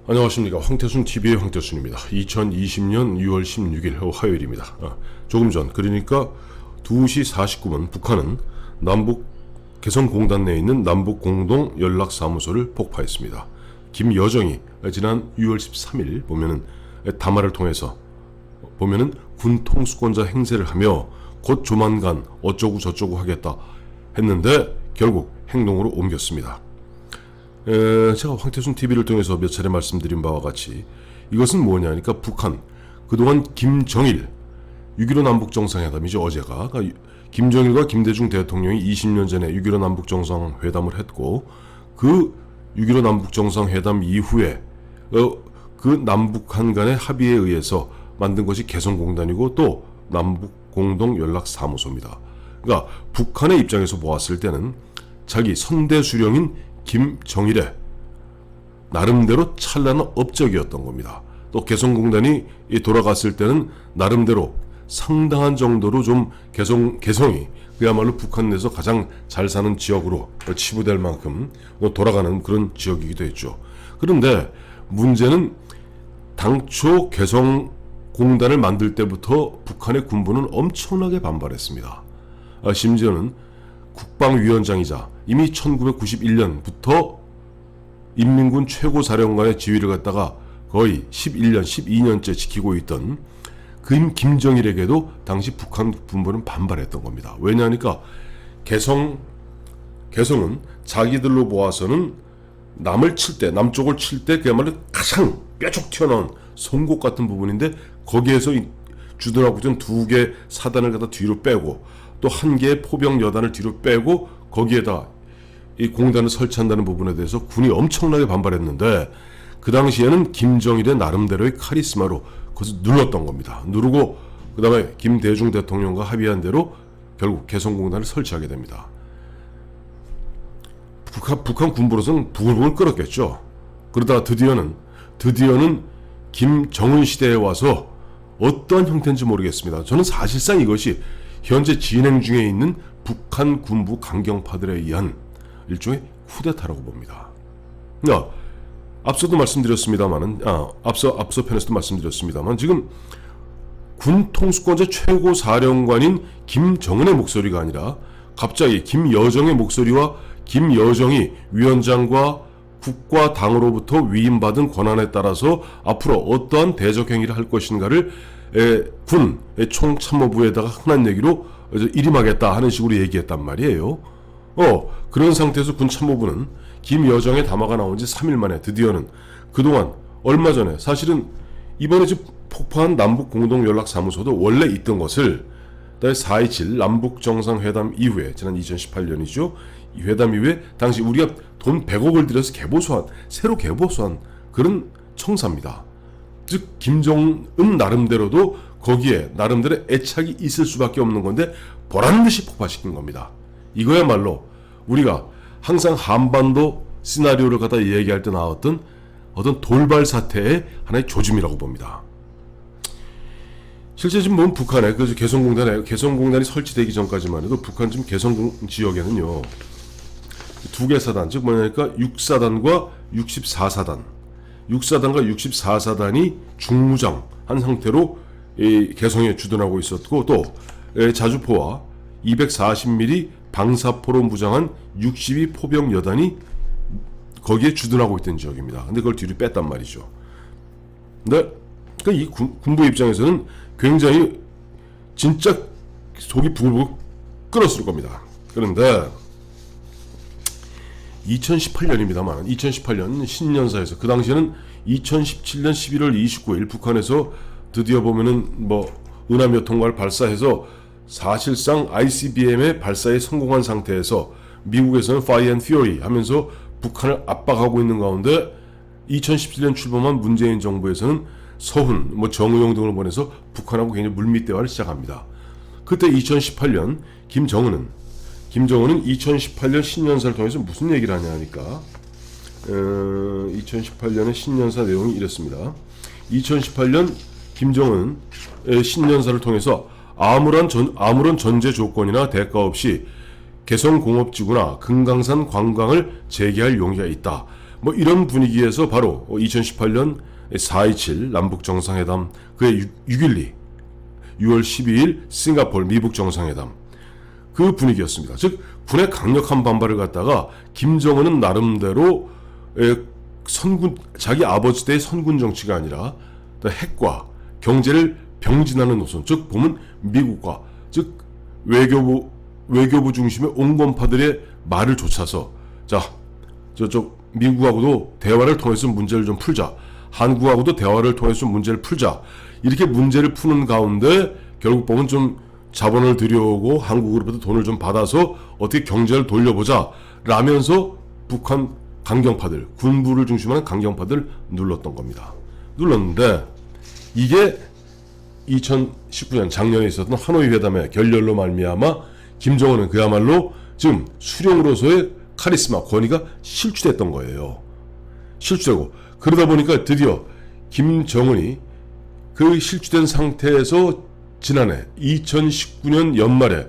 안녕하십니까. 황태순TV의 황태순입니다. 2020년 6월 16일 화요일입니다. 조금 전, 그러니까 2시 49분 북한은 남북 개성공단 내에 있는 남북공동연락사무소를 폭파했습니다. 김여정이 지난 6월 13일 보면은 담화를 통해서 보면은 군 통수권자 행세를 하며 곧 조만간 어쩌고 저쩌고 하겠다 했는데 결국 행동으로 옮겼습니다. 제가 황태순TV를 통해서 몇 차례 말씀드린 바와 같이 이것은 뭐냐니까 북한 그동안 김정일 6.15 남북정상회담이죠. 어제가 김정일과 김대중 대통령이 20년 전에 6.15 남북정상회담을 했고 그 6.15 남북정상회담 이후에 그 남북한 간의 합의에 의해서 만든 것이 개성공단이고 또 남북공동연락사무소입니다. 그러니까 북한의 입장에서 보았을 때는 자기 선대수령인 김정일의 나름대로 찬란한 업적이었던 겁니다. 또 개성공단이 돌아갔을 때는 나름대로 상당한 정도로 좀 개성이 그야말로 북한 내에서 가장 잘 사는 지역으로 치부될 만큼 돌아가는 그런 지역이기도 했죠. 그런데 문제는 당초 개성공단을 만들 때부터 북한의 군부는 엄청나게 반발했습니다. 심지어는 국방위원장이자 이미 1991년부터 인민군 최고사령관의 지위를 갖다가 거의 11년, 12년째 지키고 있던 그 김정일에게도 당시 북한 군부는 반발했던 겁니다. 왜냐하니까 개성은 자기들로 보아서는 남쪽을 칠 때 그야말로 가장 뾰족 튀어나온 송곳 같은 부분인데 거기에서 주둔하고 있던 2개 사단을 갖다 뒤로 빼고 또 1개의 포병 여단을 뒤로 빼고 거기에다 이 공단을 설치한다는 부분에 대해서 군이 엄청나게 반발했는데 그 당시에는 김정일의 나름대로의 카리스마로 그것을 눌렀던 겁니다. 누르고 그 다음에 김대중 대통령과 합의한 대로 결국 개성공단을 설치하게 됩니다. 북한 군부로서는 부글부글 끓었겠죠. 그러다가 드디어는 김정은 시대에 와서 어떠한 형태인지 모르겠습니다. 저는 사실상 이것이 현재 진행 중에 있는 북한 군부 강경파들에 의한 일종의 쿠데타라고 봅니다. 앞서도 말씀드렸습니다만은 앞서 편에서도 말씀드렸습니다만 지금 군 통수권자 최고 사령관인 김정은의 목소리가 아니라 갑자기 김여정의 목소리와 김여정이 위원장과 국가 당으로부터 위임받은 권한에 따라서 앞으로 어떠한 대적 행위를 할 것인가를 군 총참모부에다가 흔한 얘기로 일임하겠다 하는 식으로 얘기했단 말이에요. 그런 상태에서 군 참모부는 김여정의 담화가 나온 지 3일 만에 드디어는 그동안 얼마 전에 사실은 이번에 폭파한 남북공동연락사무소도 원래 있던 것을 4.27 남북정상회담 이후에 지난 2018년이죠. 이 회담 이후에 당시 우리가 돈 100억을 들여서 새로 개보수한 그런 청사입니다. 즉 김정은 나름대로도 거기에 나름대로 애착이 있을 수밖에 없는 건데 보란듯이 폭파시킨 겁니다. 이거야말로 우리가 항상 한반도 시나리오를 갖다 얘기할 때 나왔던 어떤 돌발 사태의 하나의 조짐이라고 봅니다. 실제 지금 보면 북한에 개성공단이 설치되기 전까지만 해도 북한 지금 개성 지역에는요 2개 사단, 즉 뭐냐니까 6사단과 64사단 6사단과 64사단이 중무장한 상태로 개성에 주둔하고 있었고 또 자주포와 240mm 방사포로 무장한 62 포병 여단이 거기에 주둔하고 있던 지역입니다. 근데 그걸 뒤로 뺐단 말이죠. 근데 이 군부 입장에서는 굉장히 진짜 속이 부글부글 끓었을 겁니다. 그런데 2018년입니다만 2018년 신년사에서 그 당시에는 2017년 11월 29일 북한에서 드디어 보면은 은하 몇 통과를 발사해서 사실상 ICBM의 발사에 성공한 상태에서 미국에서는 Fire and Fury 하면서 북한을 압박하고 있는 가운데 2017년 출범한 문재인 정부에서는 서훈, 정의용 등을 보내서 북한하고 굉장히 물밑 대화를 시작합니다. 그때 2018년 김정은은 2018년 신년사를 통해서 무슨 얘기를 하냐 하니까 2018년의 신년사 내용이 이랬습니다. 2018년 김정은 신년사를 통해서 아무런 전제 조건이나 대가 없이 개성공업지구나 금강산 관광을 재개할 용의가 있다. 뭐 이런 분위기에서 바로 2018년 4.27 남북 정상회담, 그해 6.12 6월 12일 싱가포르 미북 정상회담, 그 분위기였습니다. 즉 군의 강력한 반발을 갖다가 김정은은 나름대로 선군, 자기 아버지 때의 선군 정치가 아니라 핵과 경제를 병진하는 노선, 즉 보면 미국과, 즉 외교부 중심의 온건파들의 말을 좇아서, 자 저쪽 미국하고도 대화를 통해서 문제를 좀 풀자, 한국하고도 대화를 통해서 문제를 풀자, 이렇게 문제를 푸는 가운데 결국 보면 좀 자본을 들여오고 한국으로부터 돈을 좀 받아서 어떻게 경제를 돌려보자 라면서 북한 강경파들, 군부를 중심으로 한 강경파들 눌렀던 겁니다. 눌렀는데 이게 2019년 작년에 있었던 하노이 회담의 결렬로 말미암아 김정은은 그야말로 지금 수령으로서의 카리스마, 권위가 실추됐던 거예요. 실추되고, 그러다 보니까 드디어 김정은이 그 실추된 상태에서 지난해 2019년 연말에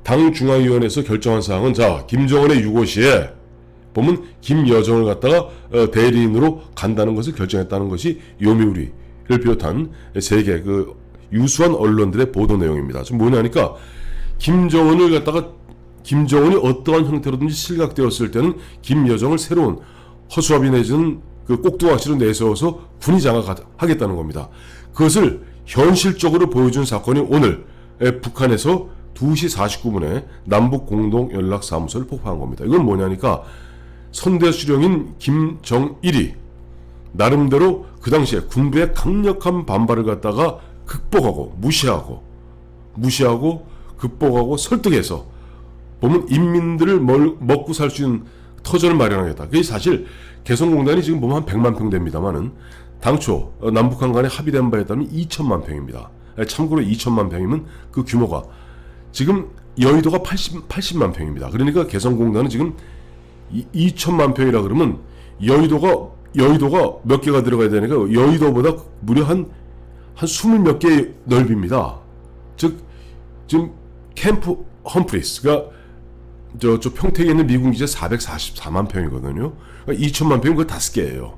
당 중앙위원회에서 결정한 사항은, 자 김정은의 유고시에 보면 김여정을 갖다가 대리인으로 간다는 것을 결정했다는 것이 요미우리를 비롯한 세계 그 유수한 언론들의 보도 내용입니다. 지금 뭐냐니까 김정은을 갖다가, 김정은이 어떠한 형태로든지 실각되었을 때는 김여정을 새로운 허수아비 내지는 그 꼭두각시로 내세워서 군이 장악하겠다는 겁니다. 그것을 현실적으로 보여준 사건이 오늘 북한에서 2시 49분에 남북 공동 연락사무소를 폭파한 겁니다. 이건 뭐냐니까 선대수령인 김정일이 나름대로 그 당시에 군부의 강력한 반발을 갖다가 극복하고 무시하고 극복하고 설득해서 보면 인민들을 먹고 살 수 있는 터전을 마련하겠다. 그게 사실 개성공단이 지금 보면 한 100만 평 됩니다만은 당초 남북한 간에 합의된 바에 따르면 2천만 평입니다. 참고로 2천만 평이면 그 규모가 지금 여의도가 80만 평입니다. 그러니까 개성공단은 지금 2천만 평이라 그러면 여의도가 몇 개가 들어가야 되니까 여의도보다 무려 한 20몇 개의 넓입니다. 즉 지금 캠프 험프리스가 저 평택에 있는 미군 기지 444만 평이거든요. 그러니까 2천만 평은 그 5개예요.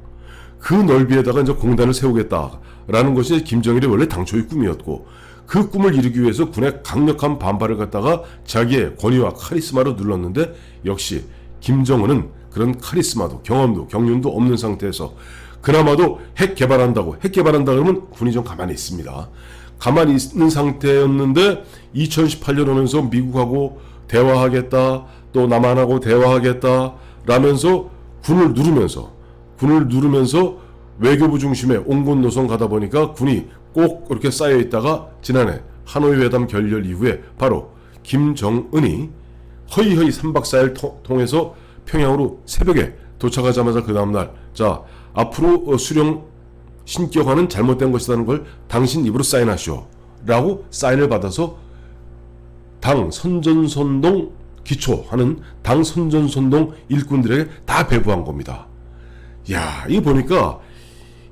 그 넓이에다가 이제 공단을 세우겠다라는 것이 김정일의 원래 당초의 꿈이었고, 그 꿈을 이루기 위해서 군의 강력한 반발을 갖다가 자기의 권위와 카리스마로 눌렀는데, 역시 김정은은 그런 카리스마도 경험도 경륜도 없는 상태에서 그나마도 핵 개발한다 그러면 군이 좀 가만히 있습니다. 가만히 있는 상태였는데 2018년 오면서 미국하고 대화하겠다, 또 남한하고 대화하겠다 라면서 군을 누르면서 외교부 중심의 온건 노선 가다 보니까 군이 꼭 이렇게 쌓여 있다가 지난해 하노이 회담 결렬 이후에 바로 김정은이 허이허이 3박 4일 통해서 평양으로 새벽에 도착하자마자 그 다음날, 자 앞으로 수령 신격화는 잘못된 것이라는 걸 당신 입으로 사인하시오 라고 사인을 받아서 당 선전선동 기초하는 당 선전선동 일꾼들에게 다 배부한 겁니다. 야, 이거 보니까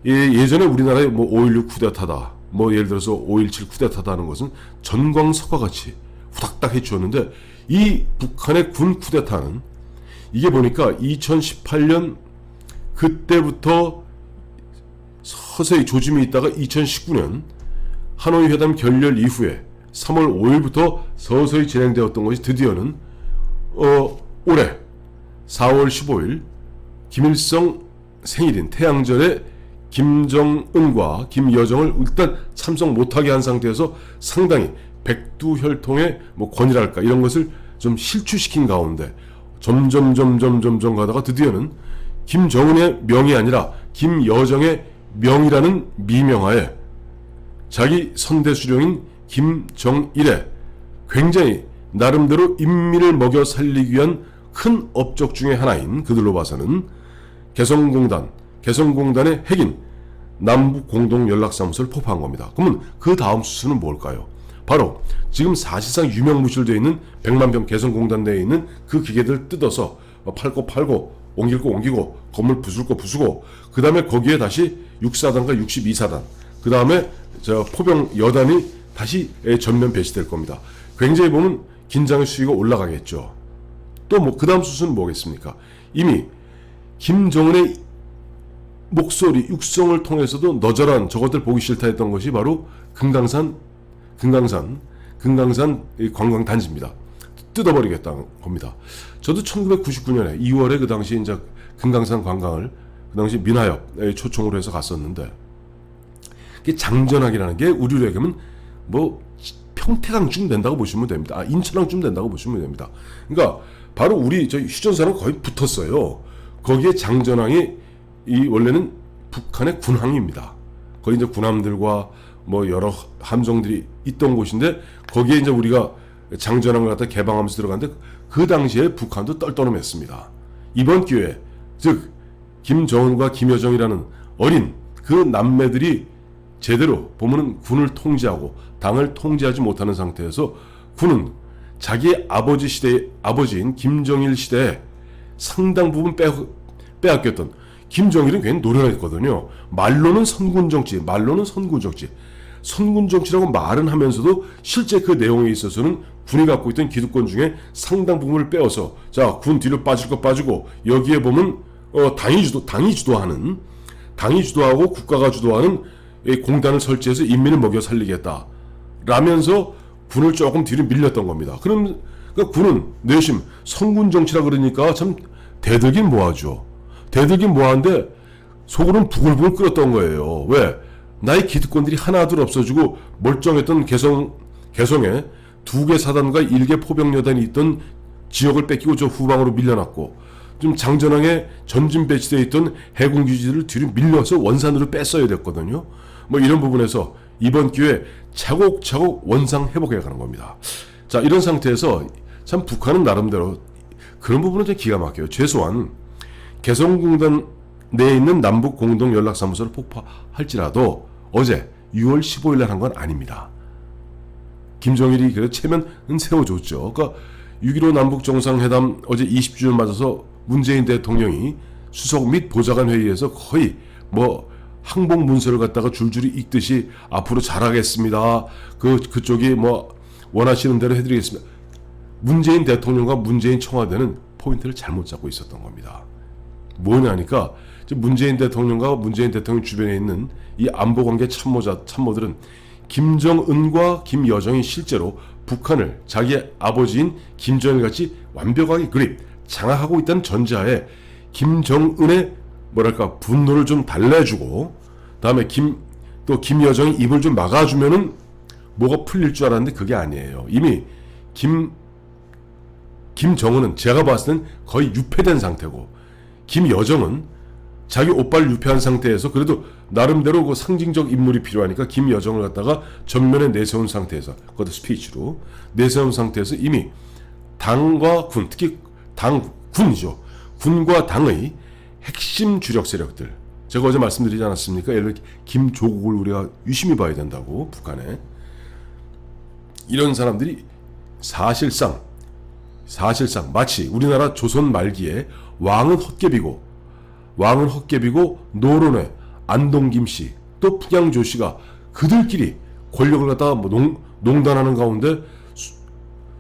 예전에 우리나라에 뭐 5.16 쿠데타다, 뭐 예를 들어서 5.17 쿠데타다 하는 것은 전광석과 같이 후닥닥 해주었는데, 이 북한의 군 쿠데타는 이게 보니까 2018년 그때부터 서서히 조짐이 있다가 2019년 하노이 회담 결렬 이후에 3월 5일부터 서서히 진행되었던 것이 드디어는 올해 4월 15일 김일성 생일인 태양절에 김정은과 김여정을 일단 참석 못하게 한 상태에서 상당히 백두혈통의 뭐 권위랄까 이런 것을 좀 실추시킨 가운데 점점 가다가 드디어는 김정은의 명이 아니라 김여정의 명이라는 미명하에 자기 선대수령인 김정일의 굉장히 나름대로 인민을 먹여 살리기 위한 큰 업적 중에 하나인, 그들로 봐서는 개성공단의 핵인 남북공동연락사무소를 폭파한 겁니다. 그러면 그 다음 수순은 뭘까요? 바로 지금 사실상 유명무실되어 있는 100만 평 개성공단 내에 있는 그 기계들 뜯어서 팔 거 팔고 옮길 거 옮기고 건물 부술 거 부수고, 그 다음에 거기에 다시 6사단과 62사단, 그 다음에 포병 여단이 다시 전면 배치될 겁니다. 굉장히 보면 긴장의 수위가 올라가겠죠. 또 뭐 그 다음 수순은 뭐겠습니까? 이미 김정은의 목소리, 육성을 통해서도 너저런 저것들 보기 싫다 했던 것이 바로 금강산 이 관광단지입니다. 뜯어버리겠다는 겁니다. 저도 1999년에 2월에 그 당시 이제 금강산 관광을 그 당시 민하협의 초청으로 해서 갔었는데, 이게 장전학이라는 게 우리로 얘기하면 뭐 평택항쯤 된다고 보시면 됩니다. 인천항쯤 된다고 보시면 됩니다. 그러니까 바로 우리 저 휴전선은 거의 붙었어요. 거기에 장전항이 이 원래는 북한의 군항입니다. 거기 이제 군함들과 뭐 여러 함정들이 있던 곳인데, 거기에 이제 우리가 장전항을 갖다 개방하면서 들어갔는데, 그 당시에 북한도 떨떠름했습니다. 이번 기회에, 즉 김정은과 김여정이라는 어린 그 남매들이 제대로 보면은 군을 통제하고 당을 통제하지 못하는 상태에서 군은 자기 아버지 시대, 아버지인 김정일 시대에 상당 부분 빼앗겼던, 김정일은 괜히 노련했거든요. 말로는 선군 정치, 선군 정치라고 말은 하면서도 실제 그 내용에 있어서는 군이 갖고 있던 기득권 중에 상당 부분을 빼어서, 자, 군 뒤로 빠질 거 빠지고, 여기에 보면 당이 주도하고 국가가 주도하는 공단을 설치해서 인민을 먹여 살리겠다 라면서 군을 조금 뒤로 밀렸던 겁니다. 그러니까 군은 내심 선군 정치라 그러니까 참 대들긴 뭐하죠. 대들긴 뭐한데 속으로는 부글부글 끓었던 거예요. 왜? 나의 기득권들이 하나둘 없어지고 멀쩡했던 개성에 2개 사단과 1개 포병여단이 있던 지역을 뺏기고 저 후방으로 밀려났고, 좀 장전항에 전진 배치되어 있던 해군 기지들을 뒤로 밀려서 원산으로 뺐어야 됐거든요. 뭐 이런 부분에서 이번 기회에 차곡차곡 원상 회복해 가는 겁니다. 자, 이런 상태에서 참 북한은 나름대로 그런 부분은 좀 기가 막혀요. 최소한 개성공단 내에 있는 남북 공동 연락사무소를 폭파할지라도 어제 6월 15일 날 한 건 아닙니다. 김정일이 그래도 체면은 세워줬죠. 그러니까 6.15 남북 정상회담 어제 20주년 맞아서 문재인 대통령이 수석 및 보좌관 회의에서 거의 뭐 항복 문서를 갖다가 줄줄이 읽듯이 앞으로 잘하겠습니다. 그쪽이 뭐 원하시는 대로 해드리겠습니다. 문재인 대통령과 문재인 청와대는 포인트를 잘못 잡고 있었던 겁니다. 뭐냐니까 문재인 대통령과 문재인 대통령 주변에 있는 이 안보관계 참모들은 김정은과 김여정이 실제로 북한을 자기 아버지인 김정일같이 완벽하게 장악하고 있다는 전제하에 김정은의 뭐랄까 분노를 좀 달래주고, 다음에 김여정이 입을 좀 막아주면은 뭐가 풀릴 줄 알았는데 그게 아니에요. 이미 김정은은 제가 봤을 땐 거의 유폐된 상태고, 김여정은 자기 오빠를 유폐한 상태에서 그래도 나름대로 그 상징적 인물이 필요하니까 김여정을 갖다가 전면에 내세운 상태에서, 그것도 스피치로 내세운 상태에서 이미 당과 군, 특히 군이죠. 군과 당의 핵심 주력 세력들, 제가 어제 말씀드리지 않았습니까? 예를 들어 김조국을 우리가 유심히 봐야 된다고. 북한에 이런 사람들이 사실상 마치 우리나라 조선 말기에 왕은 헛개비고 노론의 안동김씨 또 북양조씨가 그들끼리 권력을 갖다가 농단하는 가운데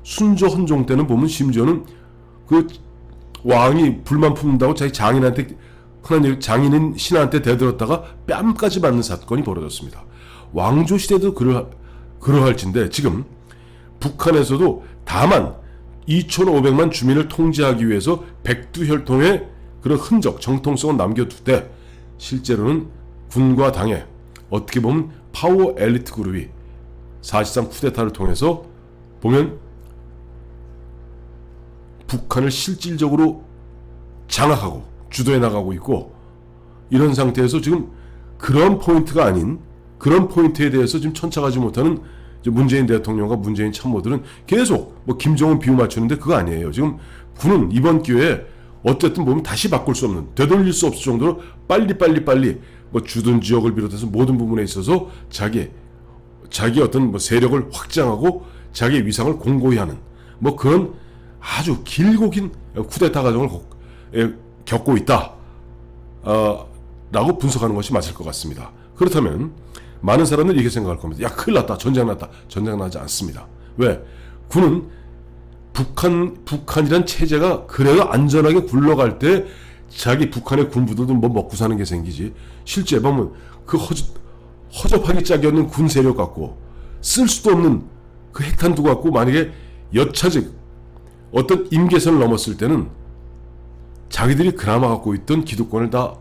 순조 헌종 때는 보면 심지어는 그 왕이 불만 품는다고 자기 장인인 신하한테 대들었다가 뺨까지 맞는 사건이 벌어졌습니다. 왕조 시대도 그러할진데 지금 북한에서도 다만 2,500만 주민을 통제하기 위해서 백두혈통의 그런 흔적, 정통성을 남겨두되 실제로는 군과 당의 어떻게 보면 파워 엘리트 그룹이 사실상 쿠데타를 통해서 보면 북한을 실질적으로 장악하고 주도해 나가고 있고, 이런 상태에서 지금 그런 포인트가 아닌 그런 포인트에 대해서 지금 천착하지 못하는 문재인 대통령과 문재인 참모들은 계속 뭐 김정은 비유 맞추는데 그거 아니에요. 지금 군은 이번 기회에 어쨌든 보면 다시 바꿀 수 없는, 되돌릴 수 없을 정도로 빨리 뭐 주둔 지역을 비롯해서 모든 부분에 있어서 자기 어떤 뭐 세력을 확장하고 자기의 위상을 공고히 하는 뭐 그런 아주 길고 긴 쿠데타 과정을 겪고 있다 라고 분석하는 것이 맞을 것 같습니다. 그렇다면 많은 사람들이 이렇게 생각할 겁니다. 야, 큰일 났다, 전쟁 났다. 전쟁 나지 않습니다. 왜? 군은 북한이란 체제가 그래도 안전하게 굴러갈 때 자기 북한의 군부들도 뭐 먹고 사는 게 생기지. 실제 보면 그 허접하기 짝이 없는 군 세력 갖고 쓸 수도 없는 그 핵탄두 갖고 만약에 여차즉 어떤 임계선을 넘었을 때는 자기들이 그나마 갖고 있던 기득권을 다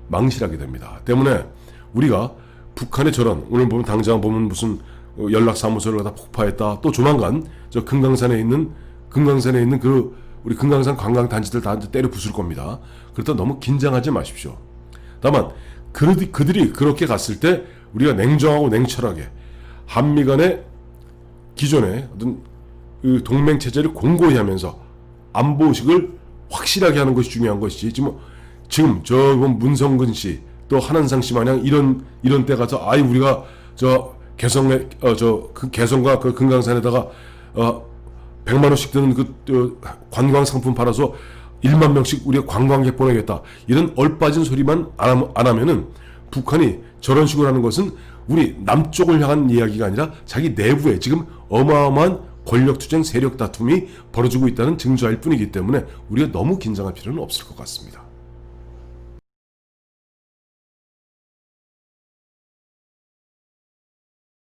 망실하게 됩니다. 때문에 우리가 북한의 저런 오늘 보면 당장 보면 무슨 연락사무소를 다 폭파했다. 또 조만간 저 금강산에 있는 그 우리 금강산 관광단지들 다 때려 부술 겁니다. 그렇다 너무 긴장하지 마십시오. 다만 그들이 그렇게 갔을 때 우리가 냉정하고 냉철하게 한미 간의 기존의 어떤 그 동맹 체제를 공고히 하면서 안보의식을 확실하게 하는 것이 중요한 것이지. 지금 저 문성근 씨 또 한한상 씨 마냥 이런 때 가서 우리가 저 개성에 그 개성과 그 금강산에다가 100만 원씩 드는 그 관광 상품 팔아서 1만 명씩 우리가 관광객 보내겠다. 이런 얼빠진 소리만 안 하면은 북한이 저런 식으로 하는 것은 우리 남쪽을 향한 이야기가 아니라 자기 내부에 지금 어마어마한 권력투쟁 세력 다툼이 벌어지고 있다는 증거일 뿐이기 때문에 우리가 너무 긴장할 필요는 없을 것 같습니다.